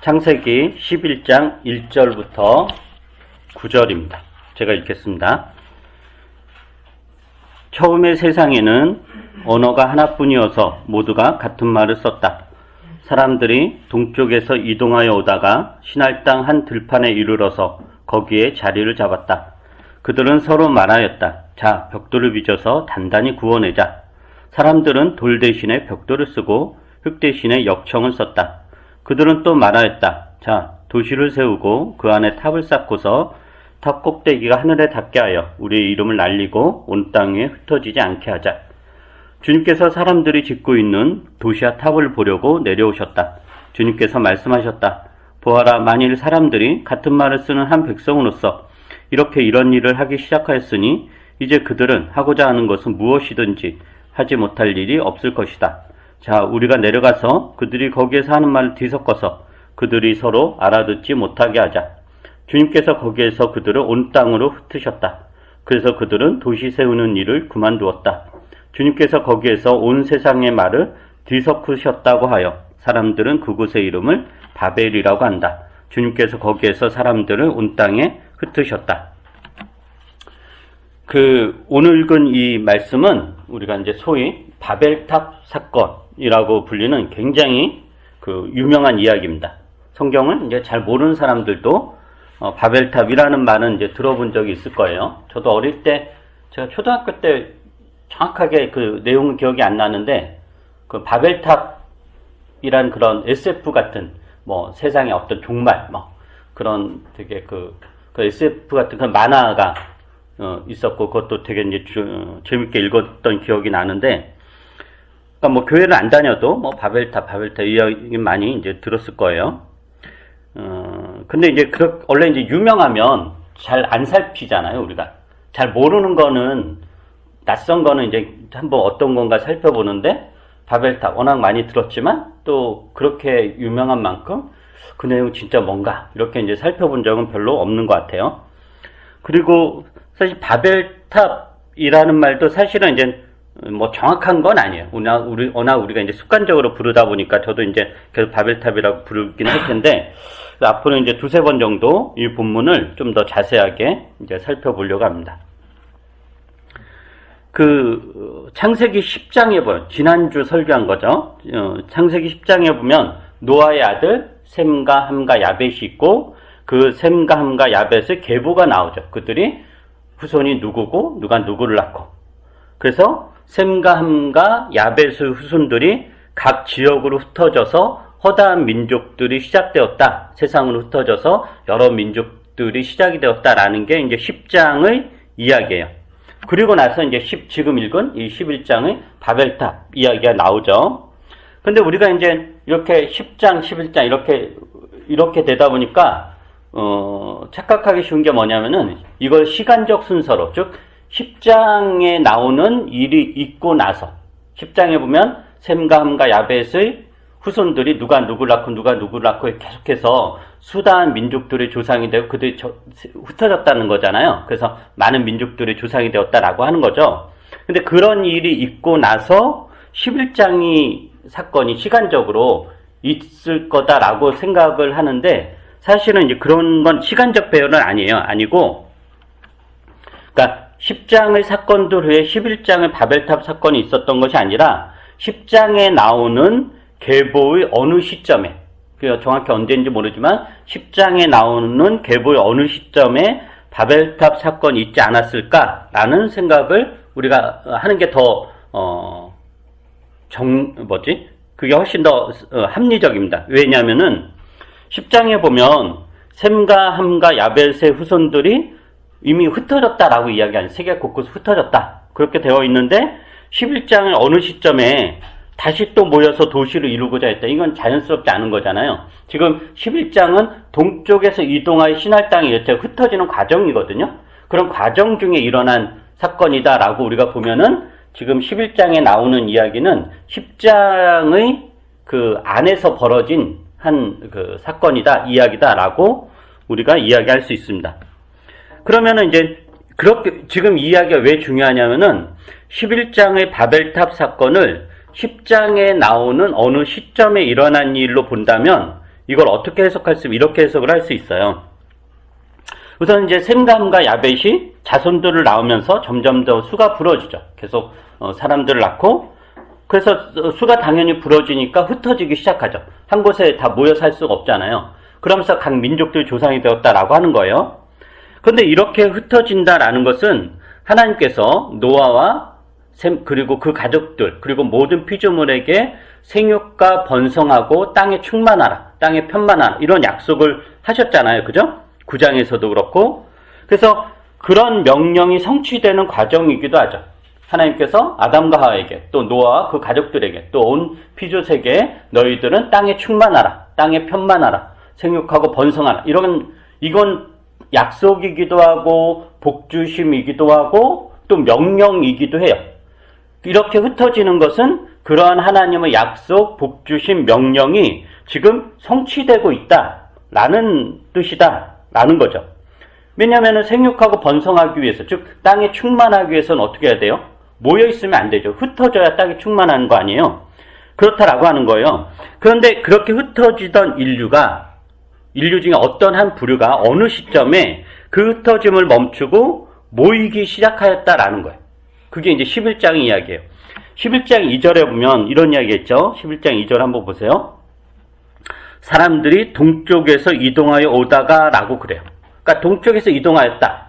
창세기 11장 1절부터 9절입니다. 제가 읽겠습니다. 처음에 세상에는 언어가 하나뿐이어서 모두가 같은 말을 썼다. 사람들이 동쪽에서 이동하여 오다가 시날 땅 한 들판에 이르러서 거기에 자리를 잡았다. 그들은 서로 말하였다. 자, 벽돌을 빚어서 단단히 구워내자. 사람들은 돌 대신에 벽돌을 쓰고 흙 대신에 역청을 썼다. 그들은 또 말하였다. 자, 도시를 세우고 그 안에 탑을 쌓고서 탑 꼭대기가 하늘에 닿게 하여 우리의 이름을 날리고 온 땅에 흩어지지 않게 하자. 주님께서 사람들이 짓고 있는 도시와 탑을 보려고 내려오셨다. 주님께서 말씀하셨다. 보아라, 만일 사람들이 같은 말을 쓰는 한 백성으로서 이렇게 이런 일을 하기 시작하였으니 이제 그들은 하고자 하는 것은 무엇이든지 하지 못할 일이 없을 것이다. 자, 우리가 내려가서 그들이 거기에서 하는 말을 뒤섞어서 그들이 서로 알아듣지 못하게 하자. 주님께서 거기에서 그들을 온 땅으로 흩으셨다. 그래서 그들은 도시 세우는 일을 그만두었다. 주님께서 거기에서 온 세상의 말을 뒤섞으셨다고 하여 사람들은 그곳의 이름을 바벨이라고 한다. 주님께서 거기에서 사람들을 온 땅에 흩으셨다. 오늘 읽은 이 말씀은 우리가 이제 소위 바벨탑 사건이라고 불리는 굉장히 유명한 이야기입니다. 성경을 이제 잘 모르는 사람들도 바벨탑이라는 말은 이제 들어본 적이 있을 거예요. 저도 어릴 때, 제가 초등학교 때 정확하게 그 내용은 기억이 안 나는데, 그 바벨탑이란 그런 SF 같은, 세상의 어떤 종말, 그런 되게 그 SF 같은 그런 만화가 있었고, 그것도 되게 이제 재밌게 읽었던 기억이 나는데, 그러니까 교회를 안 다녀도 바벨탑 이 이야기 많이 이제 들었을 거예요. 근데 이제 원래 이제 유명하면 잘 안 살피잖아요, 우리가. 잘 모르는 거는, 낯선 거는 이제 한번 어떤 건가 살펴보는데, 바벨탑 워낙 많이 들었지만, 또 그렇게 유명한 만큼 그 내용 진짜 뭔가, 이렇게 이제 살펴본 적은 별로 없는 것 같아요. 그리고 사실 바벨탑이라는 말도 사실은 이제 정확한 건 아니에요. 워낙 우리가 이제 습관적으로 부르다 보니까 저도 이제 계속 바벨탑이라고 부르긴 할 텐데, 앞으로 이제 두세 번 정도 이 본문을 좀 더 자세하게 이제 살펴보려고 합니다. 창세기 10장에 보면, 지난주 설교한 거죠. 창세기 10장에 보면 노아의 아들 셈과 함과 야벳이 있고, 그 셈과 함과 야벳의 계보가 나오죠. 그들이 후손이 누구고 누가 누구를 낳고, 그래서 셈과 함과 야벳의 후손들이 각 지역으로 흩어져서 허다한 민족들이 시작되었다. 세상으로 흩어져서 여러 민족들이 시작이 되었다라는 게 이제 10장의 이야기예요. 그리고 나서 이제 지금 읽은 이 11장의 바벨탑 이야기가 나오죠. 근데 우리가 이제 이렇게 10장, 11장 이렇게 되다 보니까 착각하기 쉬운 게 뭐냐면은 이걸 시간적 순서로, 즉 10장에 나오는 일이 있고 나서 10장에 보면 셈과 함과 야벳의 후손들이 누가 누구를 낳고 계속해서 수다한 민족들의 조상이 되고 그들이 흩어졌다는 거잖아요. 그래서 많은 민족들의 조상이 되었다라고 하는 거죠. 근데 그런 일이 있고 나서 11장이 사건이 시간적으로 있을 거다라고 생각을 하는데, 사실은 이제 그런 건 시간적 배열은 아니고, 그러니까 10장의 사건들 후에 11장의 바벨탑 사건이 있었던 것이 아니라 10장에 나오는 계보의 어느 시점에, 정확히 언제인지 모르지만 10장에 나오는 계보의 어느 시점에 바벨탑 사건이 있지 않았을까라는 생각을 우리가 하는 게 더 그게 훨씬 더 합리적입니다. 왜냐하면은 10장에 보면 셈과 함과 야벳의 후손들이 이미 흩어졌다라고 이야기하는, 세계 곳곳에 흩어졌다, 그렇게 되어 있는데 11장의 어느 시점에 다시 또 모여서 도시를 이루고자 했다. 이건 자연스럽지 않은 거잖아요. 지금 11장은 동쪽에서 이동하여 시날 땅에 이렇게 흩어지는 과정이거든요. 그런 과정 중에 일어난 사건이다라고 우리가 보면은 지금 11장에 나오는 이야기는 10장의 안에서 벌어진 한 사건이다, 이야기다라고 우리가 이야기할 수 있습니다. 그러면은 이제 지금 이 이야기가 왜 중요하냐면은 11장의 바벨탑 사건을 10장에 나오는 어느 시점에 일어난 일로 본다면 이걸 어떻게 해석할 수, 이렇게 해석을 할 수 있어요. 우선 이제 셈과 함과 야벳이 자손들을 낳으면서 점점 더 수가 부러지죠. 계속 사람들을 낳고, 그래서 수가 당연히 부러지니까 흩어지기 시작하죠. 한 곳에 다 모여 살 수가 없잖아요. 그러면서 각 민족들이 조상이 되었다라고 하는 거예요. 그런데 이렇게 흩어진다라는 것은 하나님께서 노아와 셈, 그리고 그 가족들, 그리고 모든 피조물에게 생육과 번성하고 땅에 충만하라, 땅에 편만하라, 이런 약속을 하셨잖아요. 그죠? 9장에서도 그렇고. 그래서 그런 명령이 성취되는 과정이기도 하죠. 하나님께서 아담과 하와에게, 또 노아와 그 가족들에게, 또 온 피조세계에 너희들은 땅에 충만하라, 땅에 편만하라, 생육하고 번성하라, 이건 약속이기도 하고 복주심이기도 하고 또 명령이기도 해요. 이렇게 흩어지는 것은 그러한 하나님의 약속, 복주심, 명령이 지금 성취되고 있다라는 뜻이다라는 거죠. 왜냐하면 생육하고 번성하기 위해서, 즉 땅에 충만하기 위해서는 어떻게 해야 돼요? 모여 있으면 안 되죠. 흩어져야 땅이 충만한 거 아니에요. 그렇다라고 하는 거예요. 그런데 그렇게 흩어지던 인류 중에 어떤 한 부류가 어느 시점에 그 흩어짐을 멈추고 모이기 시작하였다라는 거예요. 그게 이제 11장 이야기예요. 11장 2절에 보면 이런 이야기 했죠. 11장 2절 한번 보세요. 사람들이 동쪽에서 이동하여 오다가 라고 그래요. 그러니까 동쪽에서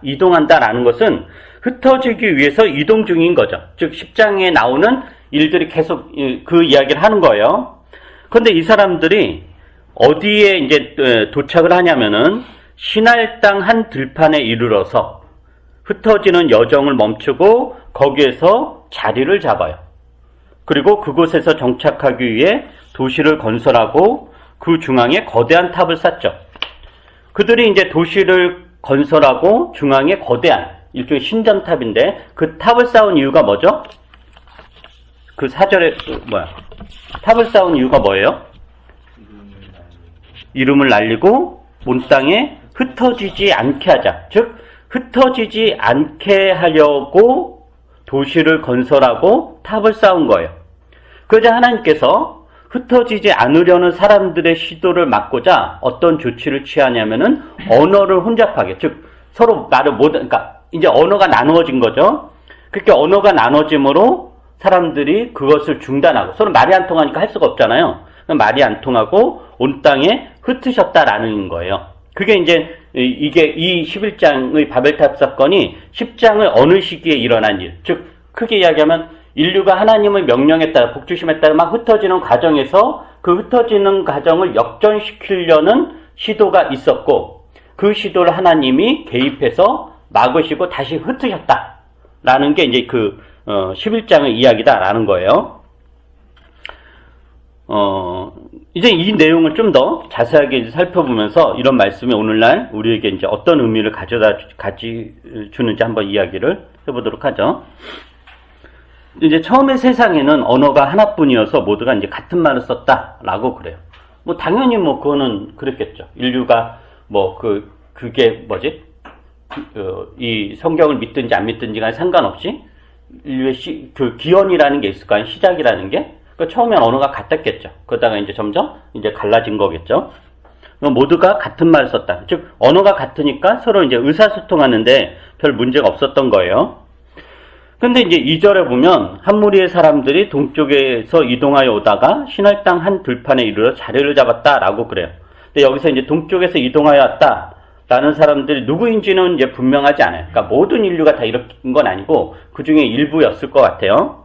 이동한다라는 것은 흩어지기 위해서 이동 중인 거죠. 즉 10장에 나오는 일들이 계속 그 이야기를 하는 거예요. 그런데 이 사람들이 어디에 이제 도착을 하냐면은 시날 땅 한 들판에 이르러서 흩어지는 여정을 멈추고 거기에서 자리를 잡아요. 그리고 그곳에서 정착하기 위해 도시를 건설하고 그 중앙에 거대한 탑을 쌓죠. 그들이 이제 도시를 건설하고 중앙에 거대한 일종의 신전탑인데 그 탑을 쌓은 이유가 뭐죠? 그 사절에 탑을 쌓은 이유가 뭐예요? 이름을 날리고 온 땅에 흩어지지 않게 하자. 즉 흩어지지 않게 하려고 도시를 건설하고 탑을 쌓은 거예요. 그러자 하나님께서 흩어지지 않으려는 사람들의 시도를 막고자 어떤 조치를 취하냐면은 언어를 혼잡하게, 즉 서로 말을 못, 그러니까 이제 언어가 나누어진 거죠. 그렇게 언어가 나눠짐으로 사람들이 그것을 중단하고, 서로 말이 안 통하니까 할 수가 없잖아요. 말이 안 통하고 온 땅에 흩으셨다라는 거예요. 그게 이제 이 11장의 바벨탑 사건이 10장의 어느 시기에 일어난 일, 즉 크게 이야기하면 인류가 하나님의 명령에 따라, 복주심에 따라 막 흩어지는 과정에서 그 흩어지는 과정을 역전시키려는 시도가 있었고, 그 시도를 하나님이 개입해서 막으시고 다시 흩으셨다라는 게 이제 그 11장의 이야기다라는 거예요. 이제 이 내용을 좀 더 자세하게 살펴보면서 이런 말씀이 오늘날 우리에게 이제 어떤 의미를 가져주는지 한번 이야기를 해보도록 하죠. 이제 처음에 세상에는 언어가 하나뿐이어서 모두가 이제 같은 말을 썼다라고 그래요. 뭐 당연히 뭐 그거는 그랬겠죠. 인류가 뭐 그게 뭐지? 이 성경을 믿든지 안 믿든지 간에 상관없이 인류의 그 기원이라는 게 있을 거 아니에요. 시작이라는 게. 그러니까 처음엔 언어가 같았겠죠. 그러다가 이제 점점 이제 갈라진 거겠죠. 모두가 같은 말을 썼다. 즉 언어가 같으니까 서로 이제 의사소통하는데 별 문제가 없었던 거예요. 근데 이제 2절에 보면 한 무리의 사람들이 동쪽에서 이동하여 오다가 시날 땅 한 들판에 이르러 자리를 잡았다라고 그래요. 근데 여기서 이제 동쪽에서 이동하여 왔다라는 사람들이 누구인지는 이제 분명하지 않아요. 그러니까 모든 인류가 다 이런 건 아니고 그 중에 일부였을 것 같아요.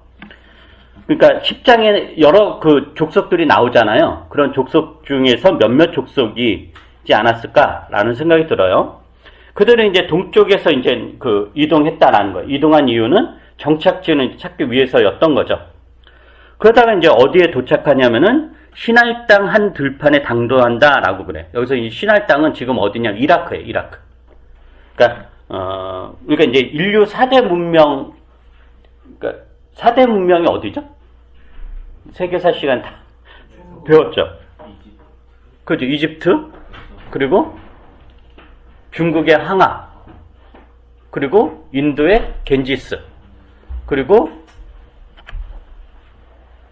그러니까 10장에 여러 그 족속들이 나오잖아요. 그런 족속 중에서 몇몇 족속이지 않았을까라는 생각이 들어요. 그들은 이제 동쪽에서 이제 그 이동했다라는 거예요. 이동한 이유는 정착지는 찾기 위해서였던 거죠. 그러다가 이제 어디에 도착하냐면은 시날 땅 한 들판에 당도한다라고 그래. 여기서 이 시날 땅은 지금 어디냐? 이라크예요. 이라크. 그러니까 이제 인류 4대 문명, 그러니까 4대 문명이 어디죠? 세계사 시간 다 배웠죠. 그죠? 이집트, 그리고 중국의 항하, 그리고 인도의 겐지스, 그리고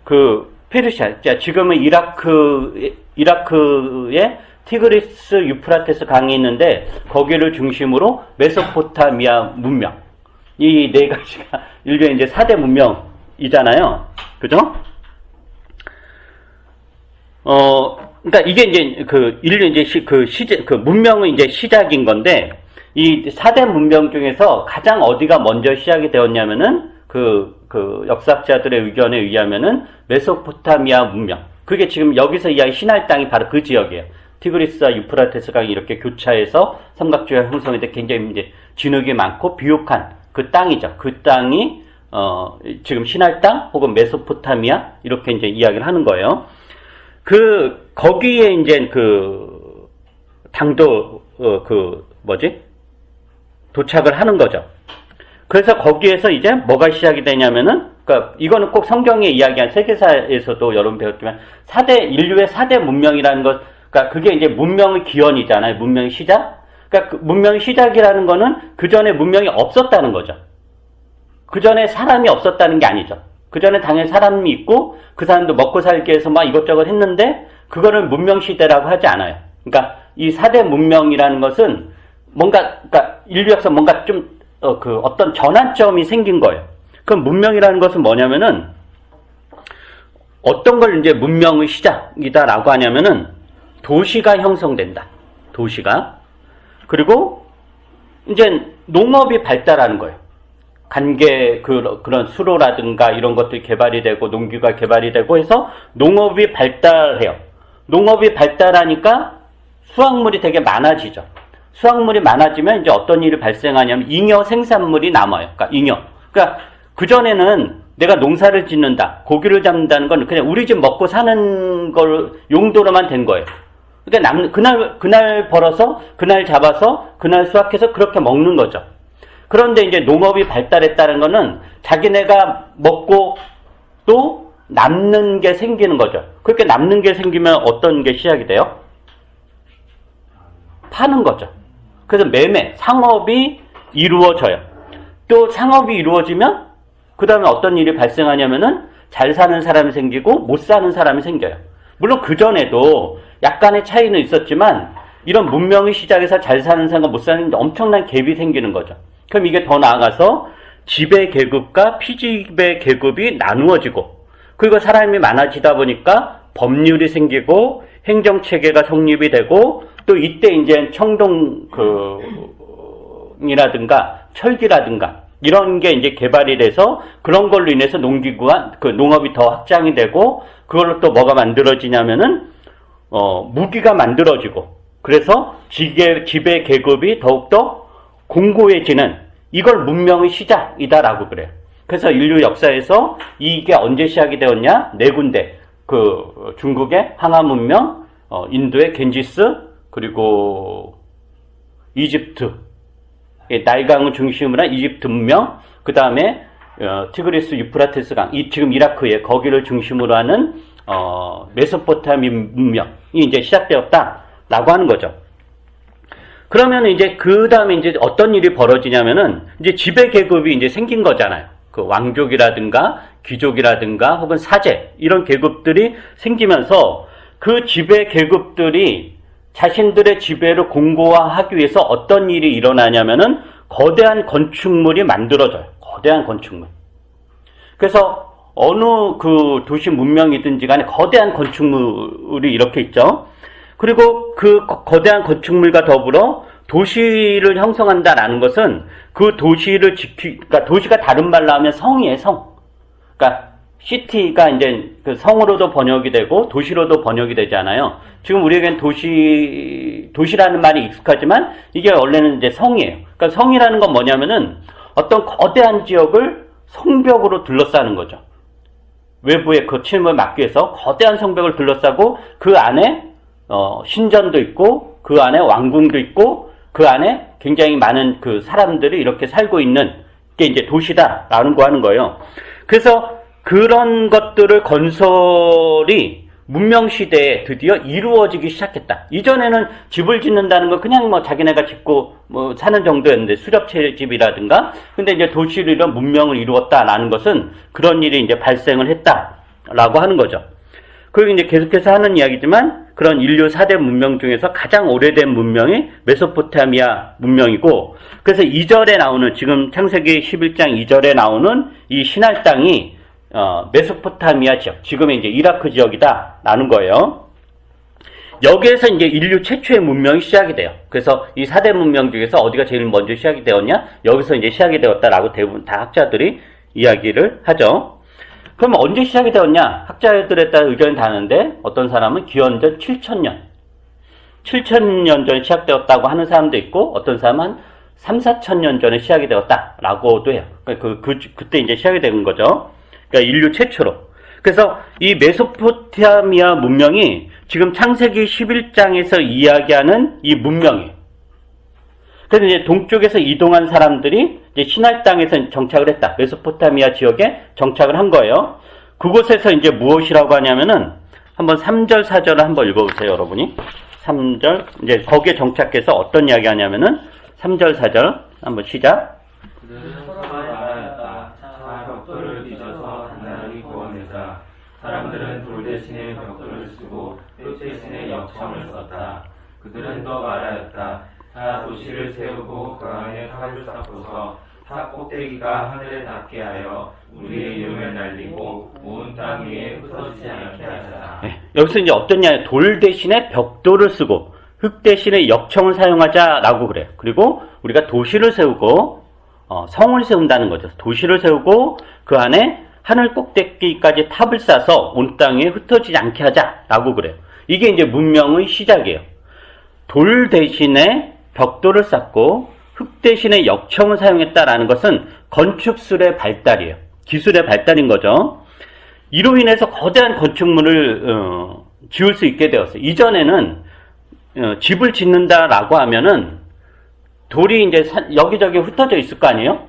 그 페르시아. 자, 지금은 이라크에 티그리스 유프라테스 강이 있는데 거기를 중심으로 메소포타미아 문명. 이 네 가지가 인류의 이제 4대 문명이잖아요. 그죠? 그러니까 이게 이제 인류 이제 문명은 이제 시작인 건데 이 4대 문명 중에서 가장 어디가 먼저 시작이 되었냐면은 역사학자들의 의견에 의하면은 메소포타미아 문명. 그게 지금 여기서 이야기 신할 땅이 바로 그 지역이에요. 티그리스와 유프라테스 강이 이렇게 교차해서 삼각지대가 형성이 돼 굉장히 이제 진흙이 많고 비옥한 그 땅이죠. 그 땅이 지금 신할 땅 혹은 메소포타미아 이렇게 이제 이야기를 하는 거예요. 거기에 이제 당도 도착을 하는 거죠. 그래서 거기에서 이제 뭐가 시작이 되냐면은, 그러니까 이거는 꼭 성경에 이야기한 세계사에서도 여러분 배웠지만 인류의 4대 문명이라는 것, 그러니까 그게 이제 문명의 기원이잖아요. 문명의 시작. 그러니까 문명의 시작이라는 거는 그 전에 문명이 없었다는 거죠. 그 전에 사람이 없었다는 게 아니죠. 그 전에 당연히 사람이 있고 그 사람도 먹고 살기 위해서 막 이것저것 했는데 그거를 문명 시대라고 하지 않아요. 그러니까 이 4대 문명이라는 것은 그러니까 인류 역사 뭔가 좀 어떤 전환점이 생긴 거예요. 그럼 문명이라는 것은 뭐냐면은 어떤 걸 이제 문명의 시작이다라고 하냐면은 도시가 형성된다. 도시가. 그리고 이제 농업이 발달하는 거예요. 그런 수로라든가 이런 것들이 개발이 되고 농기가 개발이 되고 해서 농업이 발달해요. 농업이 발달하니까 수확물이 되게 많아지죠. 수확물이 많아지면 이제 어떤 일이 발생하냐면 잉여 생산물이 남아요. 그러니까 잉여. 그러니까 그전에는 내가 농사를 짓는다, 고기를 잡는다는 건 그냥 우리 집 먹고 사는 걸 용도로만 된 거예요. 그러니까 그날 벌어서, 그날 잡아서, 그날 수확해서 그렇게 먹는 거죠. 그런데 이제 농업이 발달했다는 거는 자기네가 먹고 또 남는 게 생기는 거죠. 그렇게 남는 게 생기면 어떤 게 시작이 돼요? 파는 거죠. 그래서 상업이 이루어져요. 또 상업이 이루어지면 그 다음에 어떤 일이 발생하냐면은 잘 사는 사람이 생기고 못 사는 사람이 생겨요. 물론 그전에도 약간의 차이는 있었지만 이런 문명의 시작에서 잘 사는 사람과 못 사는 사람이 엄청난 갭이 생기는 거죠. 그럼 이게 더 나아가서 지배 계급과 피지배 계급이 나누어지고 그리고 사람이 많아지다 보니까 법률이 생기고 행정체계가 성립이 되고 또 이때 이제 청동이라든가 철기라든가 이런 게 이제 개발이 돼서 그런 걸로 인해서 농업이 더 확장이 되고 그걸로 또 뭐가 만들어지냐면은 무기가 만들어지고 그래서 지배 계급이 더욱더 공고해지는 이걸 문명의 시작이다라고 그래요. 그래서 인류 역사에서 이게 언제 시작이 되었냐? 네 군데. 중국의 항아 문명, 인도의 겐지스, 그리고 이집트. 나일강을 중심으로 한 이집트 문명, 그 다음에 티그리스 유프라테스 강, 지금 이라크에 거기를 중심으로 하는 메소포타미 문명이 이제 시작되었다라고 하는 거죠. 그러면 이제 그 다음에 이제 어떤 일이 벌어지냐면은 이제 지배 계급이 이제 생긴 거잖아요. 왕족이라든가 귀족이라든가 혹은 사제 이런 계급들이 생기면서 그 지배 계급들이 자신들의 지배를 공고화하기 위해서 어떤 일이 일어나냐면은 거대한 건축물이 만들어져요. 거대한 건축물. 그래서 어느 도시 문명이든지 간에 거대한 건축물이 이렇게 있죠. 그리고 그 거대한 건축물과 더불어 도시를 형성한다라는 것은 그 도시를 그러니까 도시가 다른 말로 하면 성이에요, 성. 그러니까 시티가 이제 그 성으로도 번역이 되고 도시로도 번역이 되잖아요. 지금 우리에겐 도시라는 말이 익숙하지만 이게 원래는 이제 성이에요. 그러니까 성이라는 건 뭐냐면은 어떤 거대한 지역을 성벽으로 둘러싸는 거죠. 외부의 그 침을 막기 위해서 거대한 성벽을 둘러싸고 그 안에 신전도 있고 그 안에 왕궁도 있고 그 안에 굉장히 많은 그 사람들이 이렇게 살고 있는 게 이제 도시다라는 거 하는 거예요. 그래서 그런 것들을 건설이 문명시대에 드디어 이루어지기 시작했다. 이전에는 집을 짓는다는 건 그냥 자기네가 짓고 사는 정도였는데 수렵채집이라든가 근데 이제 도시를 이런 문명을 이루었다라는 것은 그런 일이 이제 발생을 했다라고 하는 거죠. 그리고 이제 계속해서 하는 이야기지만 그런 인류 4대 문명 중에서 가장 오래된 문명이 메소포타미아 문명이고, 그래서 2절에 나오는, 지금 창세기 11장 2절에 나오는 이 시날 땅이 메소포타미아 지역, 지금의 이제 이라크 지역이다 라는 거예요. 여기에서 이제 인류 최초의 문명이 시작이 돼요. 그래서 이 4대 문명 중에서 어디가 제일 먼저 시작이 되었냐? 여기서 이제 시작이 되었다라고 대부분 다 학자들이 이야기를 하죠. 그럼 언제 시작이 되었냐? 학자들에 따라 의견이 다른데, 어떤 사람은 기원전 7,000년, 7,000년 전에 시작되었다고 하는 사람도 있고, 어떤 사람은 한 3, 4,000년 전에 시작이 되었다라고도 해요. 그때 이제 시작이 된 거죠. 그러니까 인류 최초로. 그래서 이 메소포타미아 문명이 지금 창세기 11장에서 이야기하는 이 문명이에요. 그래서 이제 동쪽에서 이동한 사람들이 이제 시날 땅에서 정착을 했다. 메소포타미아 지역에 정착을 한 거예요. 그곳에서 이제 무엇이라고 하냐면은 한번 3절, 4절을 한번 읽어보세요, 여러분이. 3절, 이제 거기에 정착해서 어떤 이야기 하냐면은 3절, 4절 한번 시작. 그들은 서로 말하였다. 자, 벽돌을 빚어서 단단하게 구워내자. 사람들은 돌 대신에 벽돌을 쓰고 흙 대신에 역청을 썼다. 그들은 또 말하였다. 자, 도시를 세우고 그 안에 탑을 쌓고서 탑 꼭대기가 하늘에 닿게 하여 우리의 이름을 날리고 온 땅 위에 흩어지지 않게 하자. 네, 여기서 이제 어떤 이야기, 돌 대신에 벽돌을 쓰고 흙 대신에 역청을 사용하자라고 그래요. 그리고 우리가 도시를 세우고 성을 세운다는 거죠. 도시를 세우고 그 안에 하늘 꼭대기까지 탑을 쌓아서 온 땅에 흩어지지 않게 하자라고 그래요. 이게 이제 문명의 시작이에요. 돌 대신에 벽돌을 쌓고 흙 대신에 역청을 사용했다라는 것은 건축술의 발달이에요. 기술의 발달인 거죠. 이로 인해서 거대한 건축물을 지을 수 있게 되었어요. 이전에는 집을 짓는다라고 하면은 돌이 이제 여기저기 흩어져 있을 거 아니에요?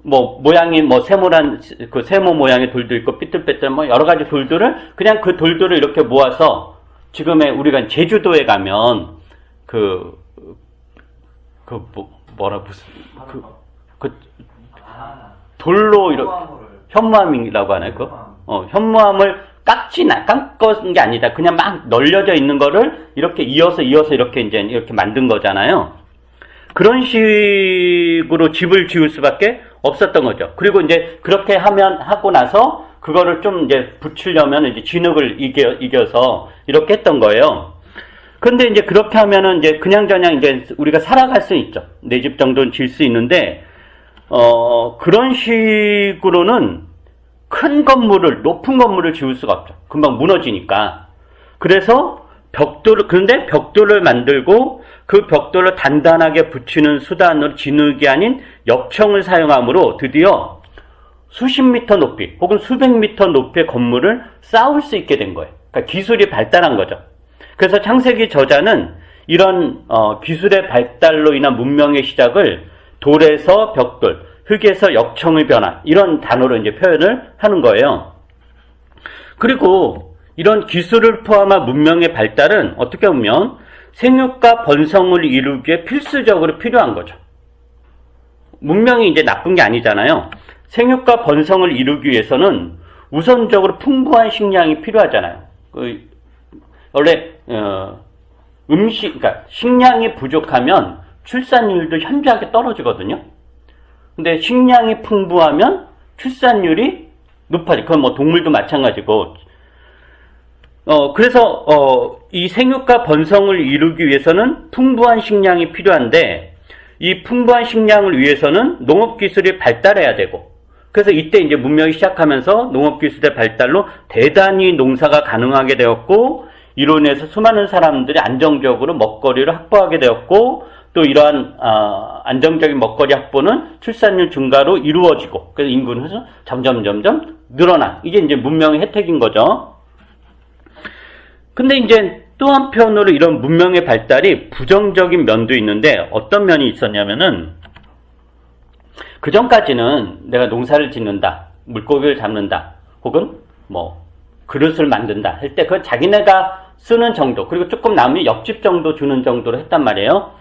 뭐 모양이 뭐 세모란 그 세모 모양의 돌도 있고 삐뚤빼뚤 뭐 여러 가지 돌들을 그냥 그 돌들을 이렇게 모아서, 지금의 우리가 제주도에 가면 돌로 이렇게 현무암이라고 하나요? 현무암을 깎은 게 아니다. 그냥 막 널려져 있는 거를 이렇게 이어서 이렇게 이제 이렇게 만든 거잖아요. 그런 식으로 집을 지을 수밖에 없었던 거죠. 그리고 이제 그렇게 하고 나서 그거를 좀 이제 붙이려면 이제 진흙을 이겨서 이렇게 했던 거예요. 근데 이제 그렇게 하면은 이제 그냥저냥 이제 우리가 살아갈 수 있죠. 내 집 정도는 질 수 있는데, 그런 식으로는 높은 건물을 지을 수가 없죠. 금방 무너지니까. 그래서 그런데 벽돌을 만들고 그 벽돌을 단단하게 붙이는 수단으로 진흙이 아닌 역청을 사용함으로 드디어 수십 미터 높이 혹은 수백 미터 높이의 건물을 쌓을 수 있게 된 거예요. 그러니까 기술이 발달한 거죠. 그래서 창세기 저자는 이런 기술의 발달로 인한 문명의 시작을 돌에서 벽돌, 흙에서 역청의 변화, 이런 단어로 이제 표현을 하는 거예요. 그리고 이런 기술을 포함한 문명의 발달은 어떻게 보면 생육과 번성을 이루기 위해 필수적으로 필요한 거죠. 문명이 이제 나쁜 게 아니잖아요. 생육과 번성을 이루기 위해서는 우선적으로 풍부한 식량이 필요하잖아요. 원래 그러니까 식량이 부족하면 출산율도 현저하게 떨어지거든요. 근데 식량이 풍부하면 출산율이 높아지. 그건 뭐 동물도 마찬가지고. 그래서 이 생육과 번성을 이루기 위해서는 풍부한 식량이 필요한데, 이 풍부한 식량을 위해서는 농업기술이 발달해야 되고, 그래서 이때 이제 문명이 시작하면서 농업기술의 발달로 대단히 농사가 가능하게 되었고, 이로 인해서 수많은 사람들이 안정적으로 먹거리를 확보하게 되었고, 또 이러한 안정적인 먹거리 확보는 출산율 증가로 이루어지고, 그래서 인구는 점점 늘어나. 이게 이제 문명의 혜택인 거죠. 근데 이제 또 한편으로 이런 문명의 발달이 부정적인 면도 있는데, 어떤 면이 있었냐면은, 그 전까지는 내가 농사를 짓는다, 물고기를 잡는다, 혹은 뭐 그릇을 만든다 할 때 그건 자기네가 쓰는 정도, 그리고 조금 남으면 옆집 정도 주는 정도로 했단 말이에요.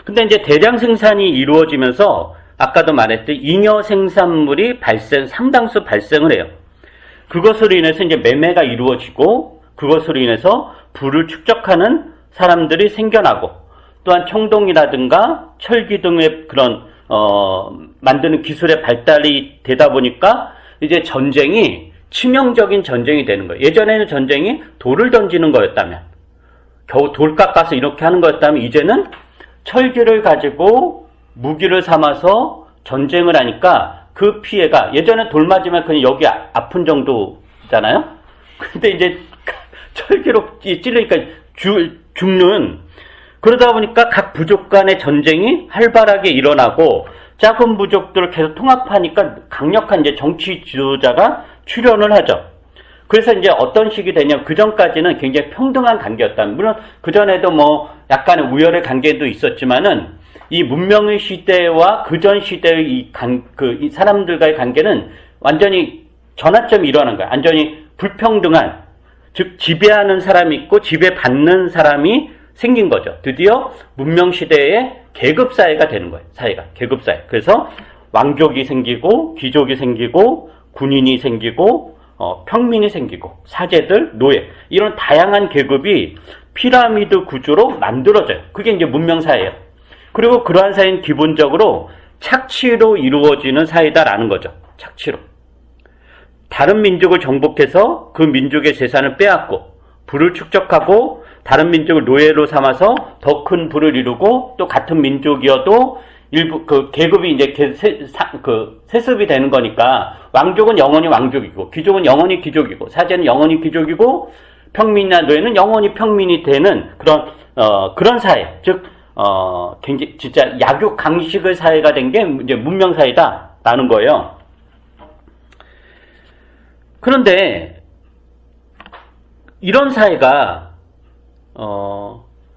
근데 이제 대량 생산이 이루어지면서 아까도 말했듯이 잉여 생산물이 상당수 발생을 해요. 그것으로 인해서 이제 매매가 이루어지고, 그것으로 인해서 불을 축적하는 사람들이 생겨나고, 또한 청동이라든가 철기 등의 그런 만드는 기술의 발달이 되다 보니까 이제 전쟁이 치명적인 전쟁이 되는 거예요. 예전에는 전쟁이 돌을 던지는 거였다면, 겨우 돌 깎아서 이렇게 하는 거였다면, 이제는 철기를 가지고 무기를 삼아서 전쟁을 하니까 그 피해가, 예전에 돌 맞으면 그냥 여기 아픈 정도잖아요. 근데 이제 철기로 찔리니까 죽는, 그러다 보니까 각 부족 간의 전쟁이 활발하게 일어나고, 작은 부족들을 계속 통합하니까 강력한 이제 정치 지도자가 출현을 하죠. 그래서 이제 어떤 식이 되냐면, 그 전까지는 굉장히 평등한 관계였다. 물론 그 전에도 뭐 약간의 우열의 관계도 있었지만은, 이 문명의 시대와 그 전 시대의 이 사람들과의 관계는 완전히 전환점이 일어난 거예요. 완전히 불평등한, 즉 지배하는 사람이 있고 지배받는 사람이 생긴 거죠. 드디어 문명 시대에 계급 사회가 되는 거예요. 사회가 계급 사회. 그래서 왕족이 생기고 귀족이 생기고 군인이 생기고 평민이 생기고 사제들, 노예, 이런 다양한 계급이 피라미드 구조로 만들어져요. 그게 이제 문명 사회예요. 그리고 그러한 사회는 기본적으로 착취로 이루어지는 사회다라는 거죠. 착취로. 다른 민족을 정복해서 그 민족의 재산을 빼앗고 부를 축적하고 다른 민족을 노예로 삼아서 더 큰 부를 이루고, 또 같은 민족이어도 일부 그 계급이 이제 세습이 되는 거니까, 왕족은 영원히 왕족이고 귀족은 영원히 귀족이고 사제는 영원히 귀족이고 평민이나 노예는 영원히 평민이 되는 그런 사회, 즉 굉장히 진짜 약육 강식의 사회가 된 게 이제 문명 사회다라는 거예요. 그런데 이런 사회가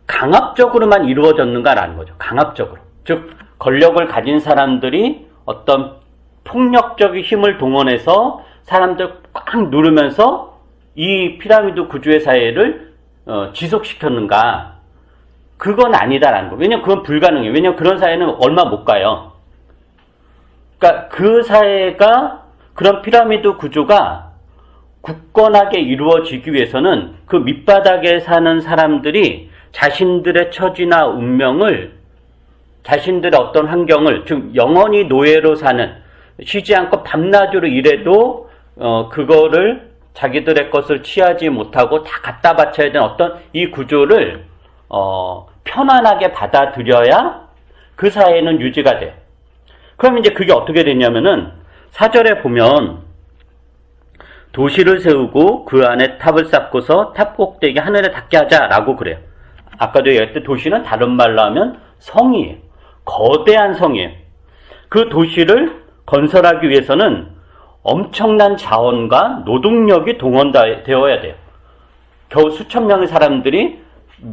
강압적으로만 이루어졌는가라는 거죠. 강압적으로. 즉 권력을 가진 사람들이 어떤 폭력적인 힘을 동원해서 사람들 꽉 누르면서 이 피라미드 구조의 사회를 지속시켰는가? 그건 아니다라는 거. 왜냐면 그건 불가능해요. 왜냐면 그런 사회는 얼마 못 가요. 그러니까 그 사회가, 그런 피라미드 구조가 굳건하게 이루어지기 위해서는 그 밑바닥에 사는 사람들이 자신들의 처지나 운명을, 자신들의 어떤 환경을, 즉 영원히 노예로 사는, 쉬지 않고 밤낮으로 일해도 그거를 자기들의 것을 취하지 못하고 다 갖다 바쳐야 되는 어떤 이 구조를 편안하게 받아들여야 그 사회는 유지가 돼요. 그럼 이제 그게 어떻게 되냐면은, 사절에 보면 도시를 세우고 그 안에 탑을 쌓고서 탑 꼭대기 하늘에 닿게 하자라고 그래요. 아까도 얘기했듯 도시는 다른 말로 하면 성이에요. 거대한 성이에요. 그 도시를 건설하기 위해서는 엄청난 자원과 노동력이 동원되어야 돼요. 겨우 수천 명의 사람들이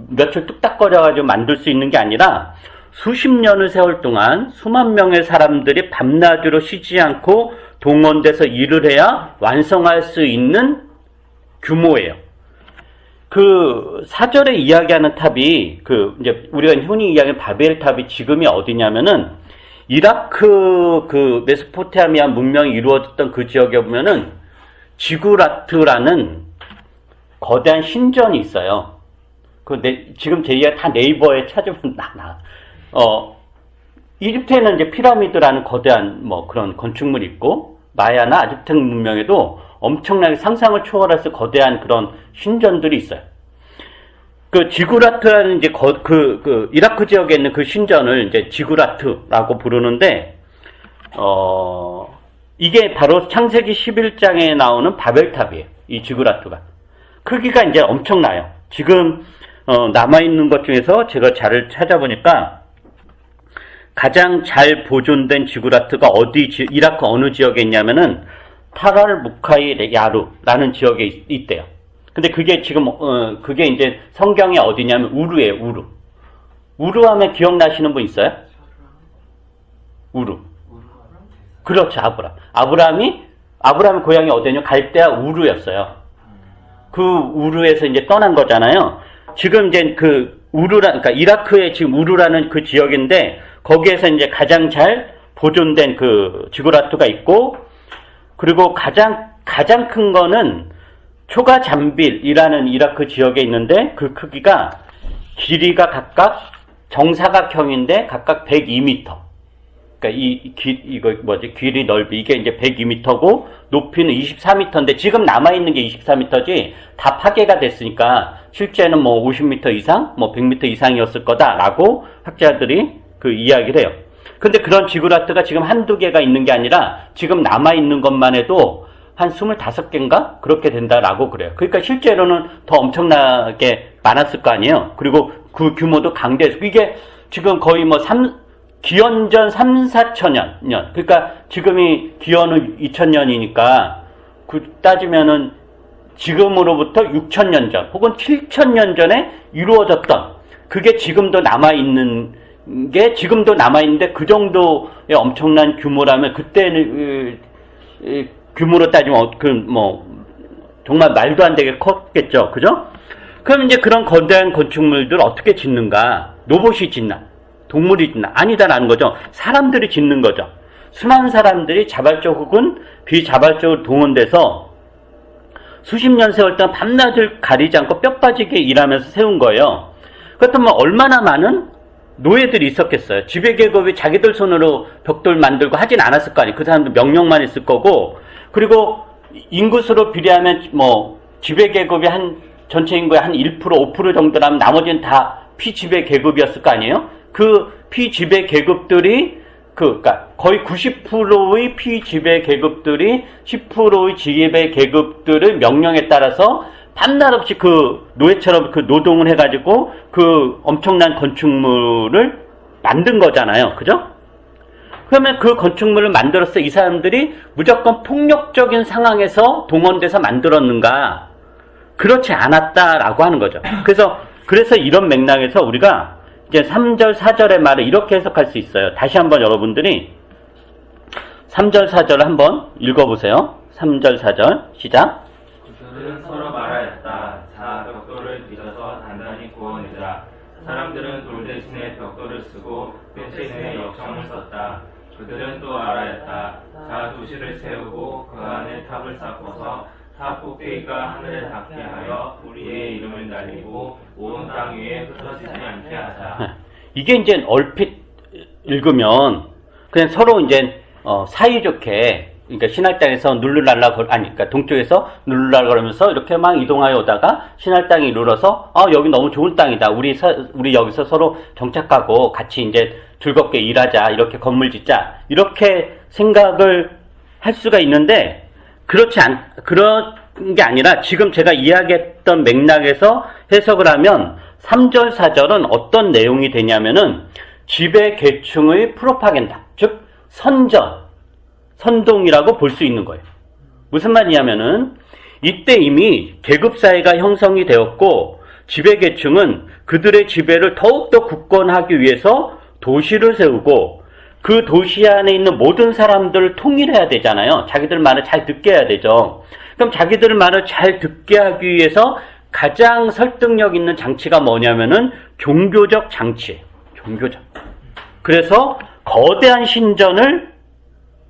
며칠 뚝딱거려가지고 만들 수 있는 게 아니라 수십 년의 세월 동안 수만 명의 사람들이 밤낮으로 쉬지 않고 동원돼서 일을 해야 완성할 수 있는 규모예요. 그 사절에 이야기하는 탑이, 이제 우리가 흔히 이야기하는 바벨 탑이 지금이 어디냐면은, 이라크 메소포타미아 문명이 이루어졌던 그 지역에 보면은 지구라트라는 거대한 신전이 있어요. 지금 제 이야기 다 네이버에 찾으면 나와. 이집트에는 이제 피라미드라는 거대한 그런 건축물이 있고, 마야나 아즈텍 문명에도 엄청나게 상상을 초월해서 거대한 그런 신전들이 있어요. 그 지구라트라는 이제 이라크 지역에 있는 그 신전을 이제 지구라트라고 부르는데, 이게 바로 창세기 11장에 나오는 바벨탑이에요. 이 지구라트가. 크기가 이제 엄청나요. 지금 남아있는 것 중에서 제가 잘 찾아보니까 가장 잘 보존된 지구라트가 이라크 어느 지역에 있냐면은 타랄 무카이 야루라는 지역에 있대요. 근데 그게 지금 그게 이제 성경에 어디냐면 우르예요. 우르. 우르 하면 기억나시는 분 있어요? 우르. 그렇죠. 아브라함이 고향이 어디냐? 갈대아 우르였어요. 그 우르에서 이제 떠난 거잖아요. 지금 이제 그러니까 이라크의 지금 우르라는 그 지역인데, 거기에서 이제 가장 잘 보존된 그 지구라트가 있고, 그리고 가장 큰 거는 초가잠빌이라는 이라크 지역에 있는데 그 크기가 길이가 각각 정사각형인데 각각 102m. 그러니까 길이 넓이 이게 이제 102m고 높이는 24m인데 지금 남아 있는 게 24m지 다 파괴가 됐으니까 실제는 뭐 50m 이상, 뭐 100m 이상이었을 거다라고 학자들이 그 이야기를 해요. 근데 그런 지구라트가 지금 한두 개가 있는 게 아니라 지금 남아 있는 것만 해도 한 25개인가 그렇게 된다라고 그래요. 그러니까 실제로는 더 엄청나게 많았을 거 아니에요. 그리고 그 규모도 강대해서 이게 지금 거의 뭐 기원전 3, 4천년. 그러니까 지금이 기원은 2000년이니까 따지면은 지금으로부터 6000년 전 혹은 7000년 전에 이루어졌던 그게 지금도 남아있는 게 지금도 남아있는데 그 정도의 엄청난 규모라면 그때는 규모로 따지면 정말 말도 안 되게 컸겠죠. 그죠? 그럼 이제 그런 거대한 건축물들 어떻게 짓는가? 로봇이 짓나? 동물이 짓나? 아니다라는 거죠. 사람들이 짓는 거죠. 수많은 사람들이 자발적 혹은 비자발적으로 동원돼서 수십 년 세월 동안 밤낮을 가리지 않고 뼈 빠지게 일하면서 세운 거예요. 그렇다면 얼마나 많은 노예들이 있었겠어요. 지배계급이 자기들 손으로 벽돌 만들고 하진 않았을 거 아니에요. 그 사람들 명령만 했을 거고, 그리고 인구수로 비례하면 지배계급이 전체 인구의 한 1%, 5% 정도라면 나머지는 다 피지배계급이었을 거 아니에요? 그 피지배계급들이 그러니까 거의 90%의 피지배계급들이 10%의 지배계급들의 명령에 따라서 밤낮 없이 그 노예처럼 그 노동을 해가지고 그 엄청난 건축물을 만든 거잖아요. 그죠? 그러면 그 건축물을 만들었을 때 이 사람들이 무조건 폭력적인 상황에서 동원돼서 만들었는가? 그렇지 않았다라고 하는 거죠. 그래서 이런 맥락에서 우리가 이제 3절, 4절의 말을 이렇게 해석할 수 있어요. 다시 한번 여러분들이 3절, 4절을 한번 읽어보세요. 3절, 4절 시작. 그들은 서로 말하였다. 자, 벽돌을 빚어서 단단히 구워내자. 사람들은 돌 대신에 벽돌을 쓰고 뼈 대신에 역청을 썼다. 그들은 또 말하였다. 자, 도시를 세우고 그 안에 탑을 쌓고서 탑 꼭대기가 하늘에 닿게 하여 우리의 이름을 날리고 온 땅 위에 흩어지지 않게 하자. 이게 이제 얼핏 읽으면 그냥 서로 이제 사이좋게, 그러니까 신할 땅에서 그러니까 동쪽에서 누르라 그러면서 이렇게 막 이동하여 오다가 신할 땅이 이르러서 여기 너무 좋은 땅이다. 우리 여기서 서로 정착하고 같이 이제 즐겁게 일하자. 이렇게 건물 짓자. 이렇게 생각을 할 수가 있는데 그런 게 아니라 지금 제가 이야기했던 맥락에서 해석을 하면 3절, 4절은 어떤 내용이 되냐면은 지배 계층의 프로파간다. 즉 선동이라고 볼 수 있는 거예요. 무슨 말이냐면은 이때 이미 계급사회가 형성이 되었고 지배계층은 그들의 지배를 더욱더 굳건하기 위해서 도시를 세우고 그 도시 안에 있는 모든 사람들을 통일해야 되잖아요. 자기들 말을 잘 듣게 해야 되죠. 그럼 자기들 말을 잘 듣게 하기 위해서 가장 설득력 있는 장치가 뭐냐면은 종교적 장치예요. 종교적. 그래서 거대한 신전을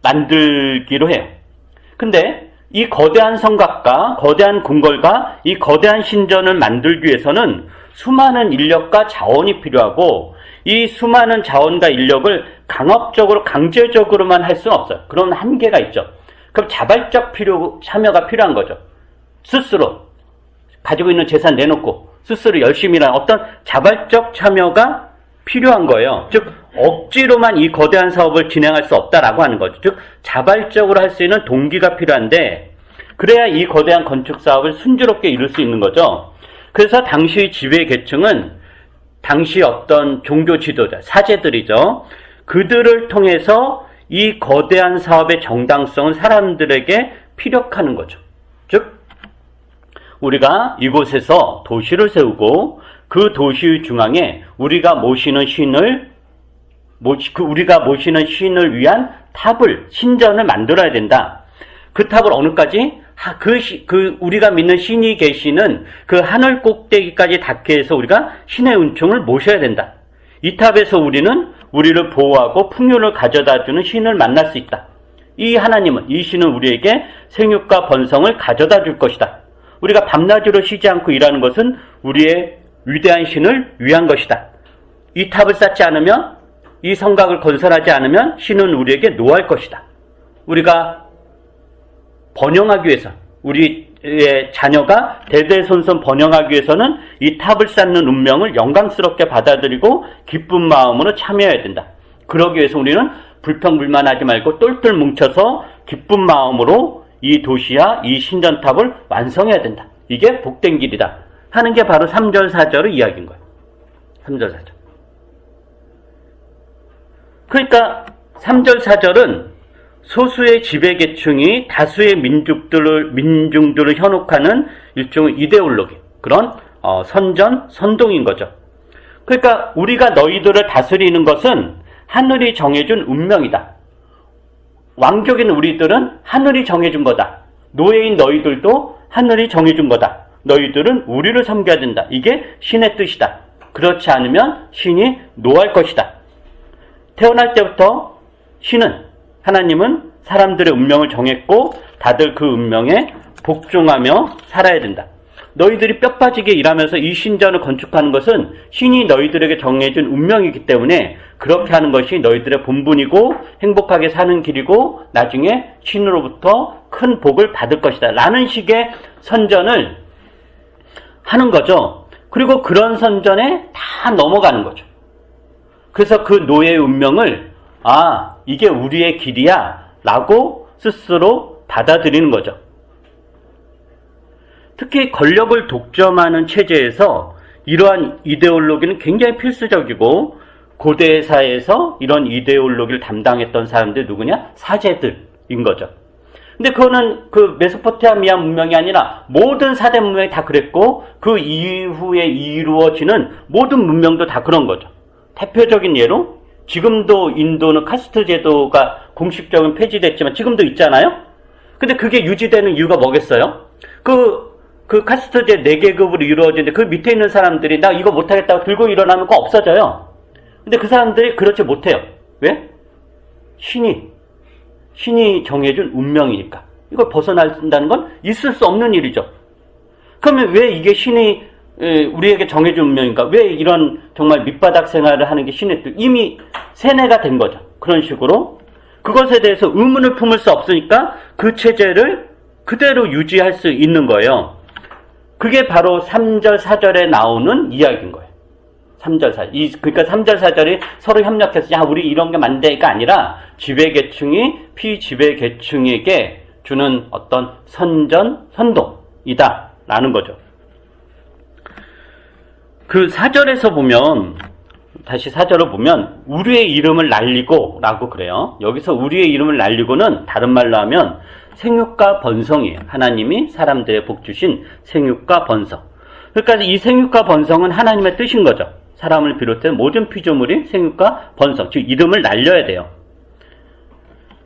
만들기로 해요. 근데 이 거대한 성곽과 거대한 궁궐과 이 거대한 신전을 만들기 위해서는 수많은 인력과 자원이 필요하고 이 수많은 자원과 인력을 강압적으로 강제적으로만 할 수는 없어요. 그런 한계가 있죠. 그럼 자발적 참여가 필요한 거죠. 스스로 가지고 있는 재산 내놓고 스스로 열심히 일하는 어떤 자발적 참여가 필요한 거예요. 즉 억지로만 이 거대한 사업을 진행할 수 없다라고 하는 거죠. 즉 자발적으로 할 수 있는 동기가 필요한데 그래야 이 거대한 건축 사업을 순조롭게 이룰 수 있는 거죠. 그래서 당시 지배 계층은 당시 어떤 종교 지도자, 사제들이죠. 그들을 통해서 이 거대한 사업의 정당성을 사람들에게 피력하는 거죠. 즉 우리가 이곳에서 도시를 세우고 그 도시의 중앙에 우리가 모시는 신을 위한 신전을 만들어야 된다. 그 탑을 어느까지? 우리가 믿는 신이 계시는 그 하늘 꼭대기까지 닿게 해서 우리가 신의 은총을 모셔야 된다. 이 탑에서 우리는 우리를 보호하고 풍요를 가져다 주는 신을 만날 수 있다. 이 신은 우리에게 생육과 번성을 가져다 줄 것이다. 우리가 밤낮으로 쉬지 않고 일하는 것은 우리의 위대한 신을 위한 것이다. 이 탑을 쌓지 않으면, 이 성곽을 건설하지 않으면 신은 우리에게 노할 것이다. 우리가 번영하기 위해서, 우리의 자녀가 대대손손 번영하기 위해서는 이 탑을 쌓는 운명을 영광스럽게 받아들이고 기쁜 마음으로 참여해야 된다. 그러기 위해서 우리는 불평불만하지 말고 똘똘 뭉쳐서 기쁜 마음으로 이 도시와 이 신전탑을 완성해야 된다. 이게 복된 길이다 하는 게 바로 3절 4절의 이야기인 거예요. 3절 4절. 그러니까 3절 4절은 소수의 지배계층이 다수의 민중들을 현혹하는 일종의 이데올로기, 그런 선전선동인 거죠. 그러니까 우리가 너희들을 다스리는 것은 하늘이 정해준 운명이다. 왕족인 우리들은 하늘이 정해준 거다. 노예인 너희들도 하늘이 정해준 거다. 너희들은 우리를 섬겨야 된다. 이게 신의 뜻이다. 그렇지 않으면 신이 노할 것이다. 태어날 때부터 하나님은 사람들의 운명을 정했고 다들 그 운명에 복종하며 살아야 된다. 너희들이 뼈 빠지게 일하면서 이 신전을 건축하는 것은 신이 너희들에게 정해준 운명이기 때문에 그렇게 하는 것이 너희들의 본분이고 행복하게 사는 길이고 나중에 신으로부터 큰 복을 받을 것이다 라는 식의 선전을 하는 거죠. 그리고 그런 선전에 다 넘어가는 거죠. 그래서 그 노예의 운명을 이게 우리의 길이야 라고 스스로 받아들이는 거죠. 특히 권력을 독점하는 체제에서 이러한 이데올로기는 굉장히 필수적이고 고대 사회에서 이런 이데올로기를 담당했던 사람들이 누구냐? 사제들인 거죠. 근데 그거는 그 메소포타미아 문명이 아니라 모든 사대 문명이 다 그랬고 그 이후에 이루어지는 모든 문명도 다 그런 거죠. 대표적인 예로 지금도 인도는 카스트 제도가 공식적으로 폐지됐지만 지금도 있잖아요. 근데 그게 유지되는 이유가 뭐겠어요? 그 카스트제 4계급으로 이루어지는데 그 밑에 있는 사람들이 나 이거 못하겠다고 들고 일어나면 그거 없어져요. 근데 그 사람들이 그렇지 못해요. 왜? 신이 정해준 운명이니까. 이걸 벗어난다는 건 있을 수 없는 일이죠. 그러면 왜 이게 신이 우리에게 정해준 운명인가? 왜 이런 정말 밑바닥 생활을 하는 게 신의 뜻? 이미 세뇌가 된 거죠. 그런 식으로. 그것에 대해서 의문을 품을 수 없으니까 그 체제를 그대로 유지할 수 있는 거예요. 그게 바로 3절 4절에 나오는 이야기인 거예요. 3절 4절. 그러니까 3절 4절이 서로 협력해서 야 우리 이런 게 만들니까 아니라 지배계층이 피지배계층에게 주는 어떤 선동이다 라는 거죠. 그 4절에서 보면 다시 4절을 보면 우리의 이름을 날리고 라고 그래요. 여기서 우리의 이름을 날리고는 다른 말로 하면 생육과 번성이에요. 하나님이 사람들의 복 주신 생육과 번성. 그러니까 이 생육과 번성은 하나님의 뜻인 거죠. 사람을 비롯해 모든 피조물이 생육과 번성, 즉 이름을 날려야 돼요.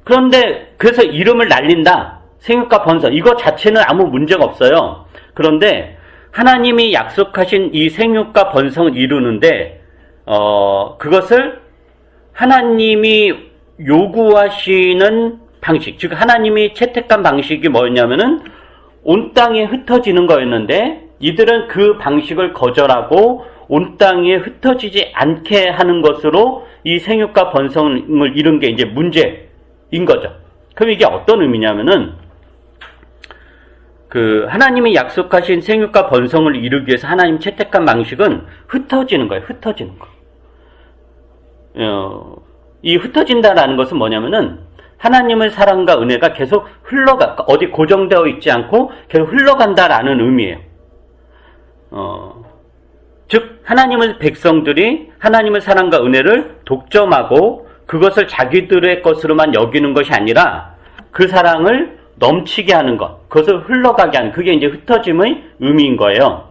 그런데 그래서 이름을 날린다, 생육과 번성, 이거 자체는 아무 문제가 없어요. 그런데 하나님이 약속하신 이 생육과 번성을 이루는데 그것을 하나님이 요구하시는 방식, 즉 하나님이 채택한 방식이 뭐였냐면은 온 땅에 흩어지는 거였는데 이들은 그 방식을 거절하고 온 땅에 흩어지지 않게 하는 것으로 이 생육과 번성을 이룬 게 이제 문제인 거죠. 그럼 이게 어떤 의미냐면은 그 하나님이 약속하신 생육과 번성을 이루기 위해서 하나님 채택한 방식은 흩어지는 거예요. 흩어지는 거. 이 흩어진다라는 것은 뭐냐면은 하나님의 사랑과 은혜가 계속 어디 고정되어 있지 않고 계속 흘러간다라는 의미예요. 즉 하나님의 백성들이 하나님의 사랑과 은혜를 독점하고 그것을 자기들의 것으로만 여기는 것이 아니라 그 사랑을 넘치게 하는 것, 그것을 흘러가게 하는, 그게 이제 흩어짐의 의미인 거예요.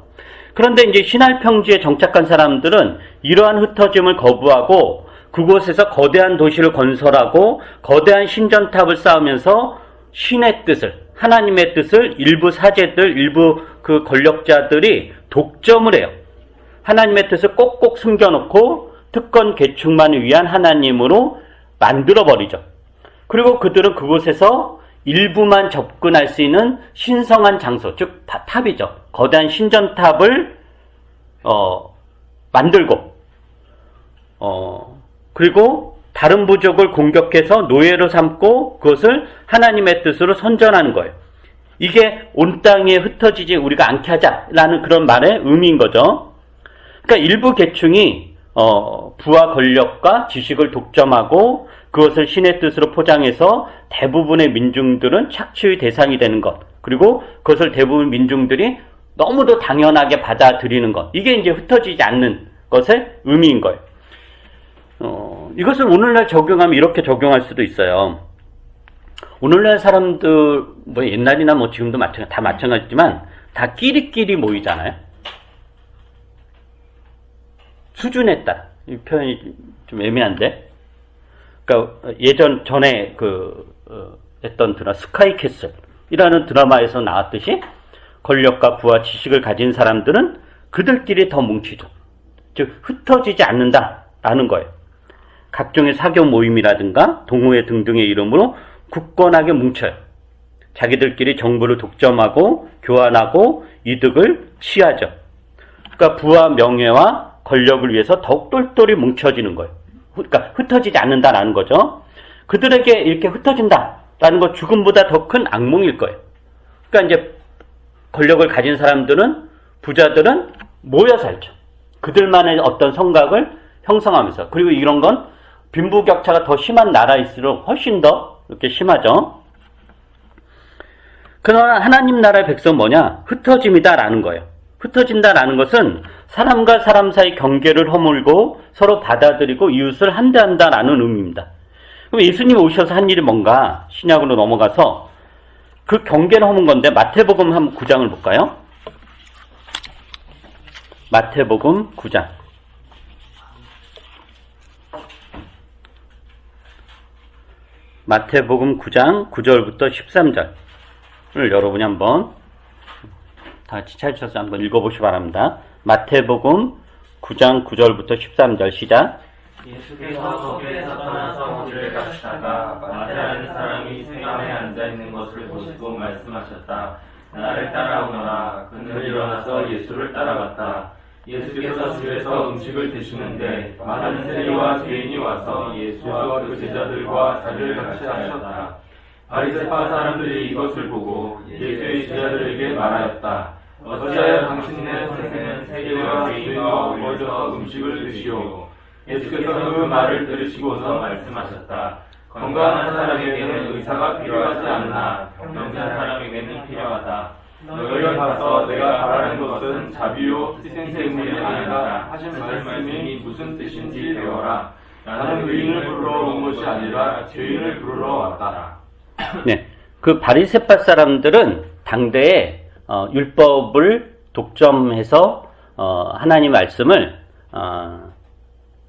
그런데 이제 신할 평지에 정착한 사람들은 이러한 흩어짐을 거부하고 그곳에서 거대한 도시를 건설하고 거대한 신전탑을 쌓으면서 신의 뜻을, 하나님의 뜻을 일부 사제들, 일부 그 권력자들이 독점을 해요. 하나님의 뜻을 꼭꼭 숨겨놓고 특권 계층만을 위한 하나님으로 만들어버리죠. 그리고 그들은 그곳에서 일부만 접근할 수 있는 신성한 장소, 즉 탑이죠. 거대한 신전탑을 만들고 그리고 다른 부족을 공격해서 노예로 삼고 그것을 하나님의 뜻으로 선전하는 거예요. 이게 온 땅에 흩어지지 우리가 않게 하자라는 그런 말의 의미인 거죠. 그러니까 일부 계층이 부와 권력과 지식을 독점하고 그것을 신의 뜻으로 포장해서 대부분의 민중들은 착취의 대상이 되는 것, 그리고 그것을 대부분 민중들이 너무도 당연하게 받아들이는 것, 이게 이제 흩어지지 않는 것의 의미인 거예요. 이것을 오늘날 적용하면 이렇게 적용할 수도 있어요. 오늘날 사람들, 뭐 옛날이나 뭐 지금도 다 마찬가지지만 다 끼리끼리 모이잖아요. 수준에 따라. 이 표현이 좀 애매한데. 그러니까 전에 했던 드라마 스카이캐슬이라는 드라마에서 나왔듯이 권력과 부와 지식을 가진 사람들은 그들끼리 더 뭉치죠. 즉 흩어지지 않는다라는 거예요. 각종의 사교 모임이라든가 동호회 등등의 이름으로 굳건하게 뭉쳐요. 자기들끼리 정보를 독점하고 교환하고 이득을 취하죠. 그러니까 부와 명예와 권력을 위해서 더욱 똘똘히 뭉쳐지는 거예요. 그러니까 흩어지지 않는다라는 거죠. 그들에게 이렇게 흩어진다라는 거 죽음보다 더 큰 악몽일 거예요. 그러니까 이제 권력을 가진 사람들은, 부자들은 모여 살죠. 그들만의 어떤 성각을 형성하면서. 그리고 이런 건 빈부격차가 더 심한 나라일수록 훨씬 더 이렇게 심하죠. 그러나 하나님 나라의 백성은 뭐냐? 흩어짐이다라는 거예요. 흩어진다라는 것은 사람과 사람 사이 경계를 허물고 서로 받아들이고 이웃을 함대한다라는 의미입니다. 그럼 예수님이 오셔서 한 일이 뭔가? 신약으로 넘어가서 그 경계를 허문 건데 마태복음 한 9장을 볼까요? 마태복음 9장. 마태복음 9장 9절부터 13절을 여러분이 한번 다 같이 찾으셔서 한번 읽어보시기 바랍니다. 마태복음 9장 9절부터 13절 시작. 예수께서 거기에서 떠나서 길을 가시다가 마태라는 사람이 세간에 앉아있는 것을 보시고 말씀하셨다. 나를 따라오너라. 그는 일어나서 예수를 따라갔다. 예수께서 집에서 음식을 드시는데 많은 세리와 죄인이 와서 예수와 그 제자들과 자리를 같이 하셨다. 바리새파 사람들이 이것을 보고 예수의 제자들에게 말하였다. 어찌하여 당신네 선생은 세리와 죄인과 어울려서 음식을 드시오. 예수께서 그 말을 들으시고서 말씀하셨다. 건강한 사람에게는 의사가 필요하지 않나 병든 사람에게는 필요하다. 너희가 가서 내가 바라는 것은 자비요 희생제물이 아니라 하신 말씀이 무슨 뜻인지 배워라. 나는 의인을 부르러 온 것이 아니라 죄인을 부르러 왔다. 네, 그 바리새파 사람들은 당대에 율법을 독점해서 하나님 말씀을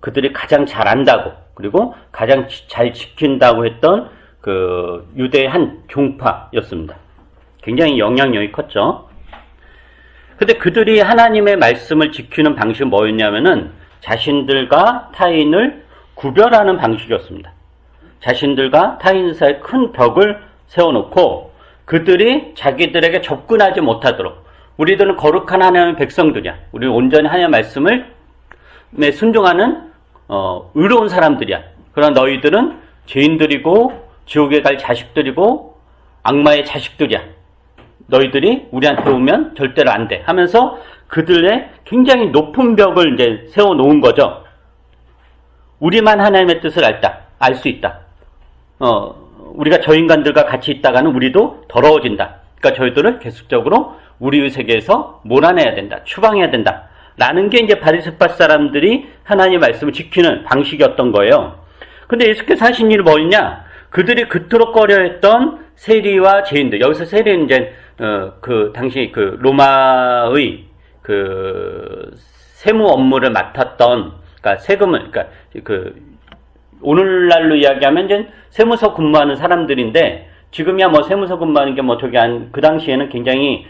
그들이 가장 잘 안다고, 그리고 가장 잘 지킨다고 했던 그 유대의 한 종파였습니다. 굉장히 영향력이 컸죠. 근데 그들이 하나님의 말씀을 지키는 방식은 뭐였냐면은 자신들과 타인을 구별하는 방식이었습니다. 자신들과 타인 사이에 큰 벽을 세워놓고 그들이 자기들에게 접근하지 못하도록, 우리들은 거룩한 하나님의 백성들이야. 우리는 온전히 하나님의 말씀을 순종하는 의로운 사람들이야. 그러나 너희들은 죄인들이고 지옥에 갈 자식들이고 악마의 자식들이야. 너희들이 우리한테 오면 절대로 안 돼. 하면서 그들의 굉장히 높은 벽을 이제 세워놓은 거죠. 우리만 하나님의 뜻을 알 수 있다. 우리가 저 인간들과 같이 있다가는 우리도 더러워진다. 그러니까 저희들을 계속적으로 우리의 세계에서 몰아내야 된다. 추방해야 된다. 라는 게 이제 바리새파 사람들이 하나님의 말씀을 지키는 방식이었던 거예요. 근데 예수께서 하신 일이 뭐였냐? 그들이 그토록 꺼려했던 세리와 죄인들. 여기서 세리는 이제 그 당시 그 로마의 그 세무 업무를 맡았던, 그러니까 세금을, 그러니까 그 오늘날로 이야기하면 이제 세무서 근무하는 사람들인데, 지금이야 뭐 세무서 근무하는 게 뭐 그 당시에는 굉장히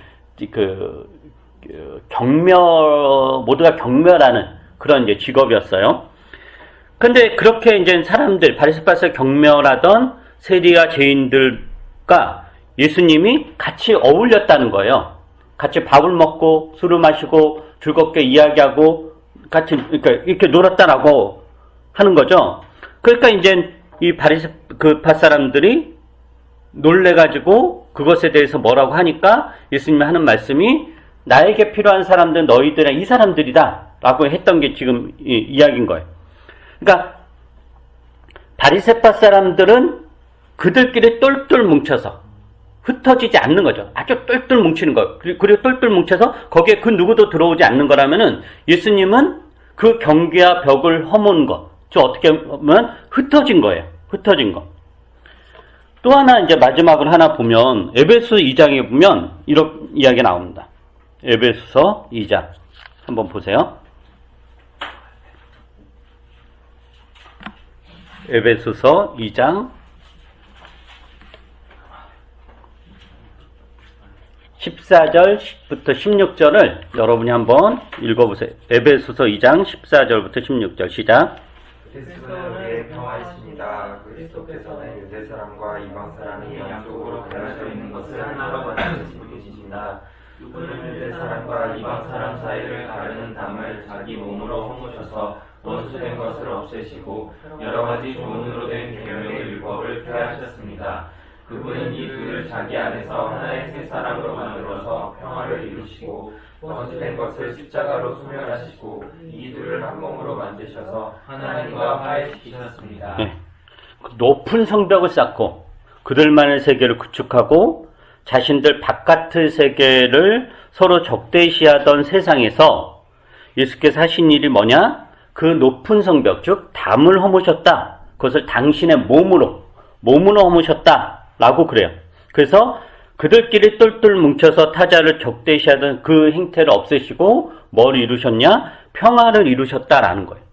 모두가 경멸하는 그런 이제 직업이었어요. 근데 그렇게 이제 사람들, 바리새파에서 경멸하던 세리와 죄인들을 그러니까 예수님이 같이 어울렸다는 거예요. 같이 밥을 먹고 술을 마시고 즐겁게 이야기하고 같이 이렇게 놀았다라고 하는 거죠. 그러니까 이제 이 바리새파 사람들이 놀래가지고 그것에 대해서 뭐라고 하니까 예수님이 하는 말씀이 나에게 필요한 사람들은 너희들은 이 사람들이다 라고 했던 게 지금 이야기인 거예요. 그러니까 바리새파 사람들은 그들끼리 똘똘 뭉쳐서 흩어지지 않는 거죠. 아주 똘똘 뭉치는 거. 그리고 똘똘 뭉쳐서 거기에 그 누구도 들어오지 않는 거라면은 예수님은 그 경계와 벽을 허문 거. 저 어떻게 보면 흩어진 거예요. 흩어진 거. 또 하나 이제 마지막으로 하나 보면 에베소 2장에 보면 이런 이야기가 나옵니다. 에베소서 2장 한번 보세요. 에베소서 2장 14절부터 16절을 여러분이 한번 읽어보세요. 에베소서 2장 14절부터 16절 시작. 그리스도는 우리의 평화이십니다. 그리스도께서는 유대 사람과 이방 사람이 양쪽으로 갈라져 있는 것을 하나로 만드신 분이십니다. 그는 유대 사람과 이방 사람 사이를 가르는 담을 자기 몸으로 허무셔서 원수된 것을 없애시고 여러 가지 종으로 된 계명의 율법을 폐하셨습니다. 그분은 이 둘을 자기 안에서 하나의 새 사람으로 만들어서 평화를 이루시고 원수된 것을 십자가로 소멸하시고 이 둘을 한 몸으로 만드셔서 하나님과 화해시키셨습니다. 네. 높은 성벽을 쌓고 그들만의 세계를 구축하고 자신들 바깥의 세계를 서로 적대시하던 세상에서 예수께서 하신 일이 뭐냐? 그 높은 성벽, 즉 담을 허무셨다. 그것을 당신의 몸으로 허무셨다. 라고 그래요. 그래서 그들끼리 똘똘 뭉쳐서 타자를 적대시하던 그 행태를 없애시고 뭘 이루셨냐? 평화를 이루셨다라는 거예요.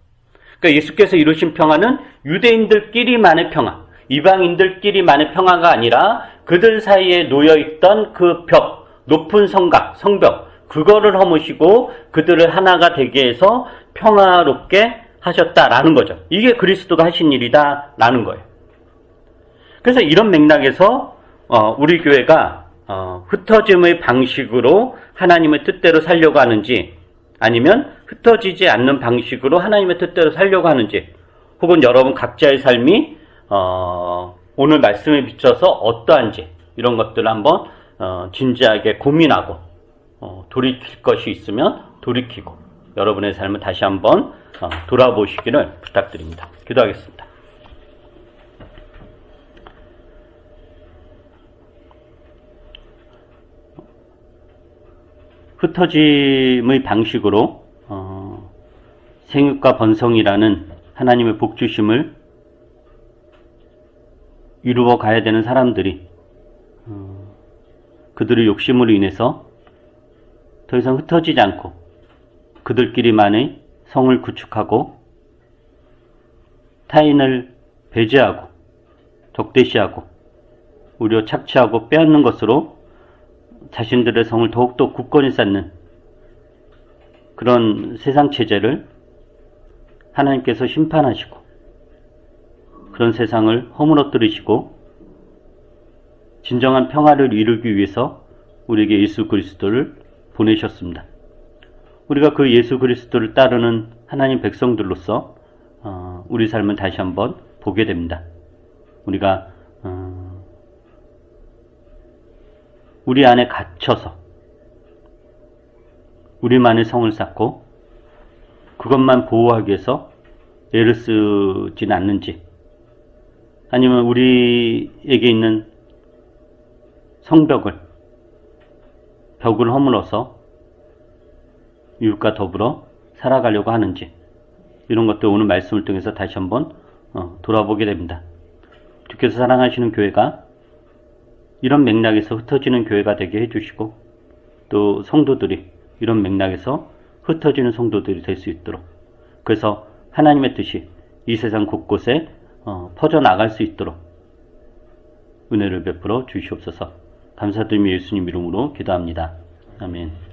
그러니까 예수께서 이루신 평화는 유대인들끼리만의 평화, 이방인들끼리만의 평화가 아니라 그들 사이에 놓여있던 그 벽, 높은 성벽, 그거를 허무시고 그들을 하나가 되게 해서 평화롭게 하셨다라는 거죠. 이게 그리스도가 하신 일이다라는 거예요. 그래서 이런 맥락에서 우리 교회가 흩어짐의 방식으로 하나님의 뜻대로 살려고 하는지 아니면 흩어지지 않는 방식으로 하나님의 뜻대로 살려고 하는지 혹은 여러분 각자의 삶이 오늘 말씀에 비춰서 어떠한지 이런 것들을 한번 진지하게 고민하고 돌이킬 것이 있으면 돌이키고 여러분의 삶을 다시 한번 돌아보시기를 부탁드립니다. 기도하겠습니다. 흩어짐의 방식으로 생육과 번성이라는 하나님의 복주심을 이루어 가야 되는 사람들이 그들의 욕심으로 인해서 더 이상 흩어지지 않고 그들끼리만의 성을 구축하고 타인을 배제하고 적대시하고 오히려 착취하고 빼앗는 것으로 자신들의 성을 더욱더 굳건히 쌓는 그런 세상 체제를 하나님께서 심판하시고 그런 세상을 허물어뜨리시고 진정한 평화를 이루기 위해서 우리에게 예수 그리스도를 보내셨습니다. 우리가 그 예수 그리스도를 따르는 하나님 백성들로서 우리 삶을 다시 한번 보게 됩니다. 우리가 우리 안에 갇혀서 우리만의 성을 쌓고 그것만 보호하기 위해서 애를 쓰지는 않는지 아니면 우리에게 있는 성벽을 벽을 허물어서 이웃과 더불어 살아가려고 하는지 이런 것들 오늘 말씀을 통해서 다시 한번 돌아보게 됩니다. 주께서 사랑하시는 교회가 이런 맥락에서 흩어지는 교회가 되게 해주시고 또 성도들이 이런 맥락에서 흩어지는 성도들이 될 수 있도록 그래서 하나님의 뜻이 이 세상 곳곳에 퍼져나갈 수 있도록 은혜를 베풀어 주시옵소서. 감사드리며 예수님 이름으로 기도합니다. 아멘.